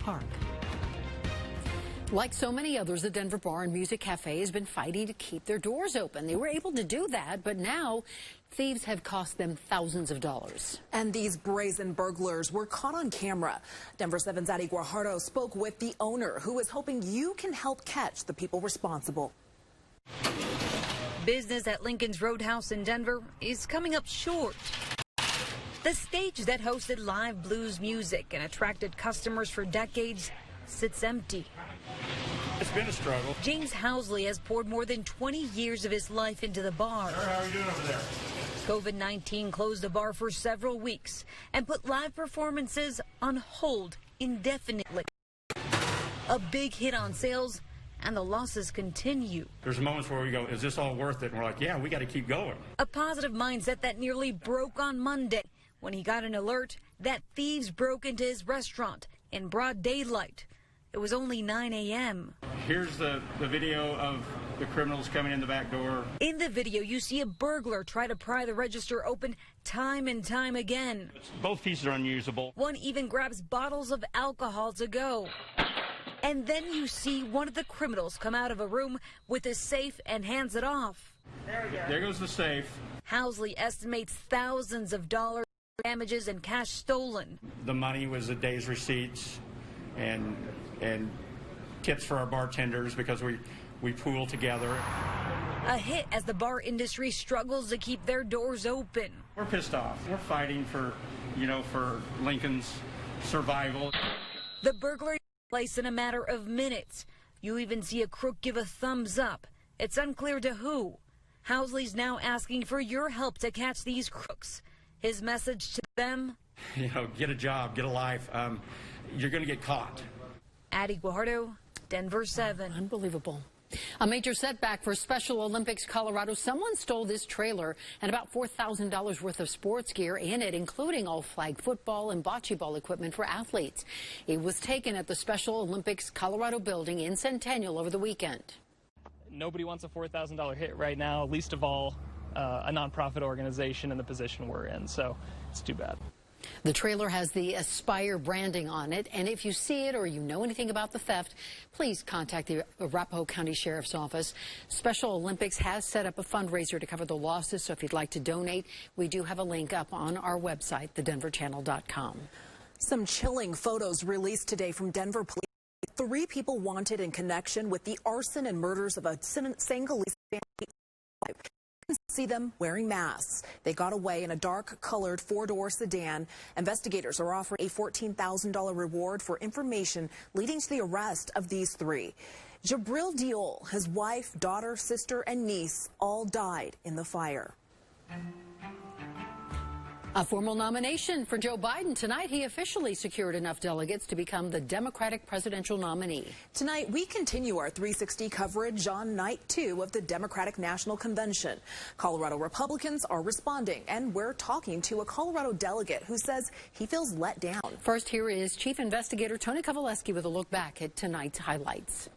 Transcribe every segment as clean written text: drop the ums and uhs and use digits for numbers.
park. Like so many others, the Denver Bar and Music Cafe has been fighting to keep their doors open. They were able to do that, but now thieves have cost them thousands of dollars. And these brazen burglars were caught on camera. Denver 7's Adi Guajardo spoke with the owner, who is hoping you can help catch the people responsible. Business at Lincoln's Roadhouse in Denver is coming up short. The stage that hosted live blues music and attracted customers for decades sits empty. It's been a struggle. James Housley has poured more than 20 years of his life into the bar. Sir, how are you doing over there? COVID-19 closed the bar for several weeks and put live performances on hold indefinitely. A big hit on sales, and the losses continue. There's moments where we go, is this all worth it? And we're like, yeah, we got to keep going. A positive mindset that nearly broke on Monday when he got an alert that thieves broke into his restaurant in broad daylight. It was only 9 a.m. Here's the video of the criminals coming in the back door. In the video, you see a burglar try to pry the register open time and time again. Both pieces are unusable. One even grabs bottles of alcohol to go. And then you see one of the criminals come out of a room with a safe and hands it off. There goes the safe. Housley estimates thousands of dollars in damages and cash stolen. The money was a day's receipts and tips for our bartenders because we pool together. A hit as the bar industry struggles to keep their doors open. We're pissed off. We're fighting for Lincoln's survival. The burglary took place in a matter of minutes. You even see a crook give a thumbs up. It's unclear to who. Housley's now asking for your help to catch these crooks. His message to them? Get a job, get a life. You're going to get caught. Adi Guajardo, Denver 7. Unbelievable. A major setback for Special Olympics Colorado. Someone stole this trailer and about $4,000 worth of sports gear in it, including all flag football and bocce ball equipment for athletes. It was taken at the Special Olympics Colorado building in Centennial over the weekend. Nobody wants a $4,000 hit right now, least of all a nonprofit organization in the position we're in. So it's too bad. The trailer has the Aspire branding on it, and if you see it or you know anything about the theft, please contact the Arapahoe County Sheriff's Office. Special Olympics has set up a fundraiser to cover the losses, so if you'd like to donate, we do have a link up on our website, thedenverchannel.com. Some chilling photos released today from Denver police. 3 people wanted in connection with the arson and murders of a Senegalese family. You can see them wearing masks. They got away in a dark-colored 4-door sedan. Investigators are offering a $14,000 reward for information leading to the arrest of these 3. Jabril Diol, his wife, daughter, sister, and niece all died in the fire. A formal nomination for Joe Biden. Tonight, he officially secured enough delegates to become the Democratic presidential nominee. Tonight, we continue our 360 coverage on night 2 of the Democratic National Convention. Colorado Republicans are responding, and we're talking to a Colorado delegate who says he feels let down. First, here is Chief Investigator Tony Kovaleski with a look back at tonight's highlights.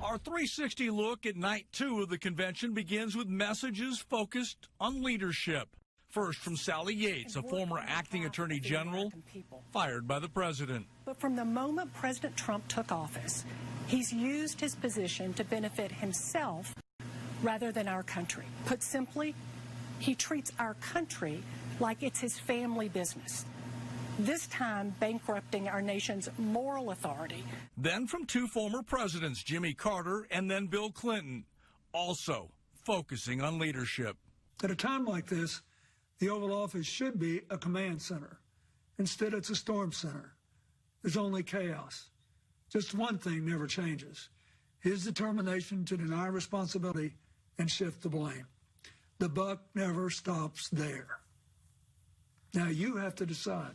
Our 360 look at night 2 of the convention begins with messages focused on leadership. First from Sally Yates, a former acting attorney general fired by the president. But from the moment President Trump took office, he's used his position to benefit himself rather than our country. Put simply, he treats our country like it's his family business, this time bankrupting our nation's moral authority. Then from 2 former presidents, Jimmy Carter and then Bill Clinton, also focusing on leadership. At a time like this, the Oval Office should be a command center. Instead, it's a storm center. There's only chaos. Just one thing never changes: his determination to deny responsibility and shift the blame. The buck never stops there. Now you have to decide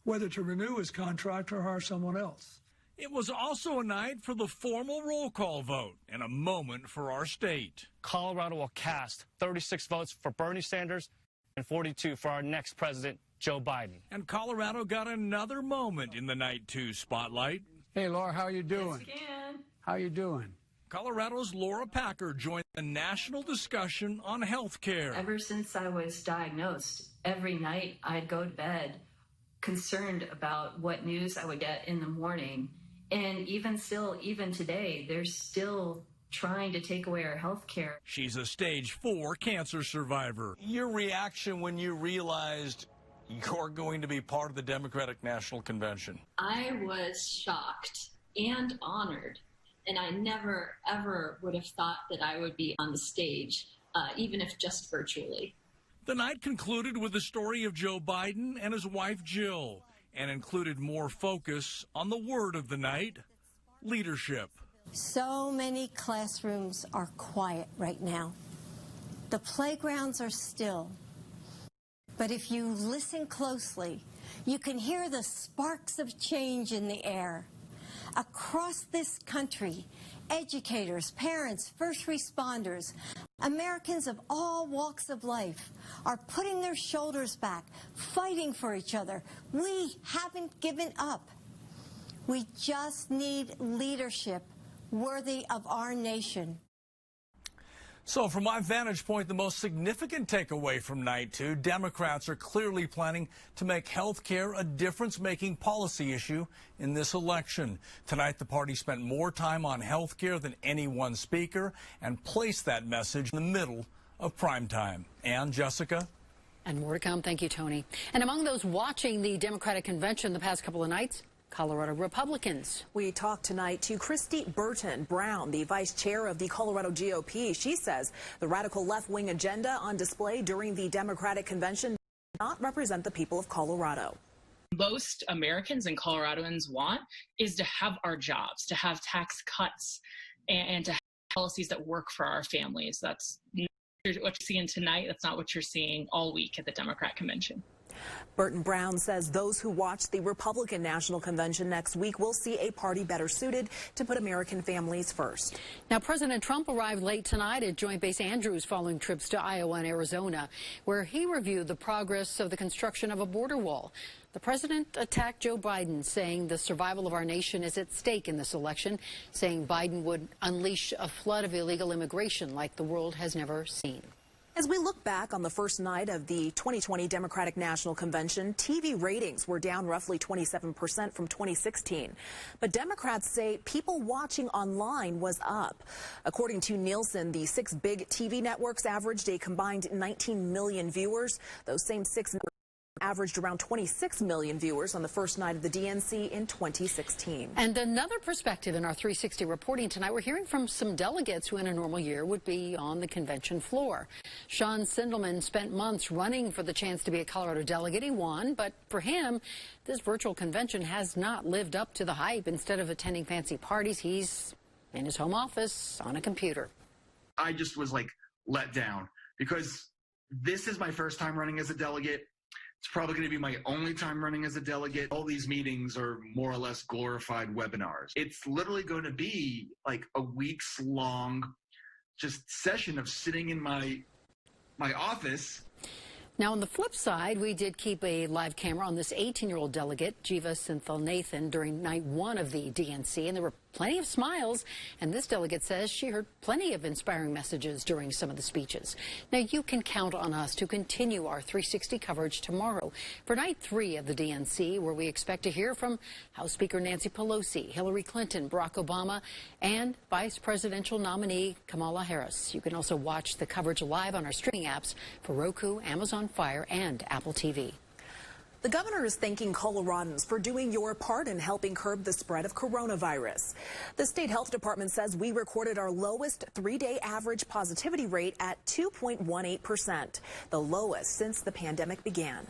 whether to renew his contract or hire someone else. It was also a night for the formal roll call vote and a moment for our state. Colorado will cast 36 votes for Bernie Sanders and 42 for our next president, Joe Biden. And Colorado got another moment in the night 2 spotlight. Hey, Laura, how you doing? Yes, how you doing? Colorado's Laura Packer joined the national discussion on health care. Ever since I was diagnosed, every night I'd go to bed concerned about what news I would get in the morning. And even today, they're still trying to take away our health care. She's a stage 4 cancer survivor. Your reaction when you realized you're going to be part of the Democratic National Convention? I was shocked and honored. And I never, ever would have thought that I would be on the stage, even if just virtually. The night concluded with the story of Joe Biden and his wife, Jill, and included more focus on the word of the night, leadership. So many classrooms are quiet right now. The playgrounds are still. But if you listen closely, you can hear the sparks of change in the air. Across this country, educators, parents, first responders, Americans of all walks of life are putting their shoulders back, fighting for each other. We haven't given up. We just need leadership worthy of our nation. So from my vantage point, the most significant takeaway from night 2, Democrats are clearly planning to make health care a difference-making policy issue in this election. Tonight, the party spent more time on health care than any one speaker and placed that message in the middle of prime time. And Jessica? And more to come. Thank you, Tony. And among those watching the Democratic convention the past couple of nights, Colorado Republicans. We talked tonight to Christy Burton Brown, the vice chair of the Colorado GOP. She says the radical left-wing agenda on display during the Democratic convention does not represent the people of Colorado. Most Americans and Coloradoans want is to have our jobs, to have tax cuts, and to have policies that work for our families. That's not what you're seeing tonight. That's not what you're seeing all week at the Democrat convention. Burton Brown says those who watch the Republican National Convention next week will see a party better suited to put American families first. Now, President Trump arrived late tonight at Joint Base Andrews following trips to Iowa and Arizona, where he reviewed the progress of the construction of a border wall. The president attacked Joe Biden, saying the survival of our nation is at stake in this election, saying Biden would unleash a flood of illegal immigration like the world has never seen. As we look back on the first night of the 2020 Democratic National Convention, TV ratings were down roughly 27% from 2016. But Democrats say people watching online was up. According to Nielsen, the 6 big TV networks averaged a combined 19 million viewers. Those same 6 networks averaged around 26 million viewers on the first night of the DNC in 2016. And another perspective in our 360 reporting tonight, we're hearing from some delegates who in a normal year would be on the convention floor. Sean Sindelman spent months running for the chance to be a Colorado delegate. He won, but for him, this virtual convention has not lived up to the hype. Instead of attending fancy parties, he's in his home office on a computer. I just was like let down because this is my first time running as a delegate. It's probably going to be my only time running as a delegate. All these meetings are more or less glorified webinars. It's literally going to be like a week's long just session of sitting in my office. Now, on the flip side, we did keep a live camera on this 18-year-old delegate, Jiva Synthal-Nathan, during night 1 of the DNC, and there were plenty of smiles, and this delegate says she heard plenty of inspiring messages during some of the speeches. Now, you can count on us to continue our 360 coverage tomorrow for night 3 of the DNC, where we expect to hear from House Speaker Nancy Pelosi, Hillary Clinton, Barack Obama, and Vice Presidential nominee Kamala Harris. You can also watch the coverage live on our streaming apps for Roku, Amazon Fire, and Apple TV. The governor is thanking Coloradans for doing your part in helping curb the spread of coronavirus. The state health department says we recorded our lowest 3-day average positivity rate at 2.18%, the lowest since the pandemic began.